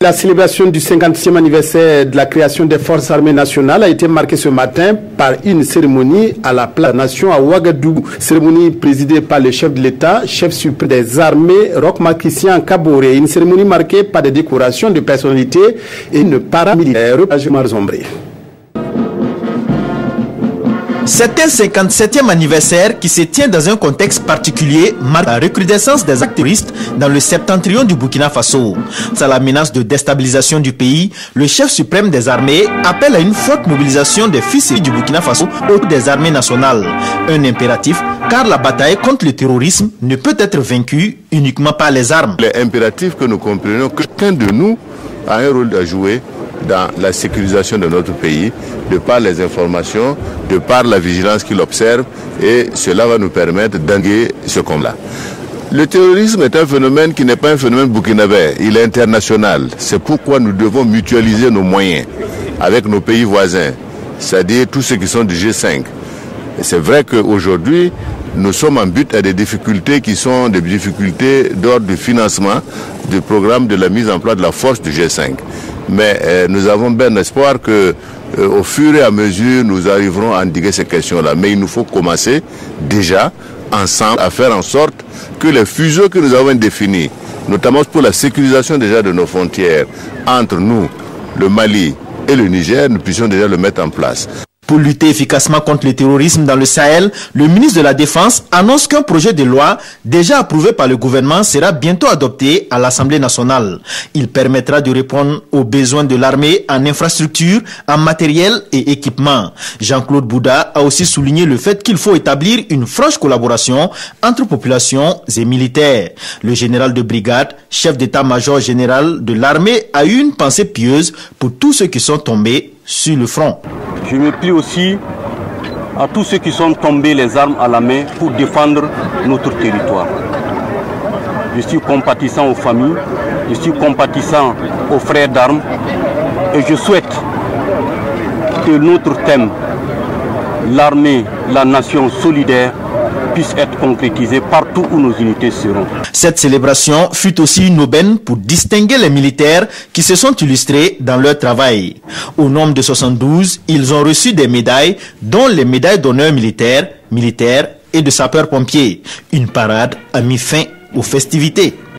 La célébration du 50e anniversaire de la création des forces armées nationales a été marquée ce matin par une cérémonie à la place Nation à Ouagadougou. Cérémonie présidée par le chef de l'État, chef suprême des armées, Roch-Marc Christian Kaboré. Une cérémonie marquée par des décorations de personnalités et une paramilitaire. C'est un 57e anniversaire qui se tient dans un contexte particulier, marquant la recrudescence des actes terroristes dans le septentrion du Burkina Faso. Face à la menace de déstabilisation du pays, le chef suprême des armées appelle à une forte mobilisation des fils du Burkina Faso autour des armées nationales. Un impératif, car la bataille contre le terrorisme ne peut être vaincue uniquement par les armes. Il est impératif que nous comprenions que chacun de nous a un rôle à jouer dans la sécurisation de notre pays, de par les informations, de par la vigilance qu'il observe, et cela va nous permettre d'engager ce combat. Le terrorisme est un phénomène qui n'est pas un phénomène burkinabé, il est international. C'est pourquoi nous devons mutualiser nos moyens avec nos pays voisins, c'est-à-dire tous ceux qui sont du G5. Et c'est vrai qu'aujourd'hui, nous sommes en but à des difficultés qui sont des difficultés d'ordre du financement du programme de la mise en place de la force du G5. Mais nous avons bien espoir que au fur et à mesure, nous arriverons à endiguer ces questions-là. Mais il nous faut commencer déjà ensemble à faire en sorte que les fuseaux que nous avons définis, notamment pour la sécurisation déjà de nos frontières entre nous, le Mali et le Niger, nous puissions déjà le mettre en place. Pour lutter efficacement contre le terrorisme dans le Sahel, le ministre de la Défense annonce qu'un projet de loi déjà approuvé par le gouvernement sera bientôt adopté à l'Assemblée nationale. Il permettra de répondre aux besoins de l'armée en infrastructure, en matériel et équipement. Jean-Claude Bouda a aussi souligné le fait qu'il faut établir une franche collaboration entre populations et militaires. Le général de brigade, chef d'état-major général de l'armée, a eu une pensée pieuse pour tous ceux qui sont tombés sur le front. Je me plie aussi à tous ceux qui sont tombés les armes à la main pour défendre notre territoire. Je suis compatissant aux familles, je suis compatissant aux frères d'armes et je souhaite que notre thème, l'armée, la nation solidaire, puisse être concrétisé partout où nos unités seront. Cette célébration fut aussi une aubaine pour distinguer les militaires qui se sont illustrés dans leur travail. Au nombre de 72, ils ont reçu des médailles, dont les médailles d'honneur militaire et de sapeurs-pompiers. Une parade a mis fin aux festivités.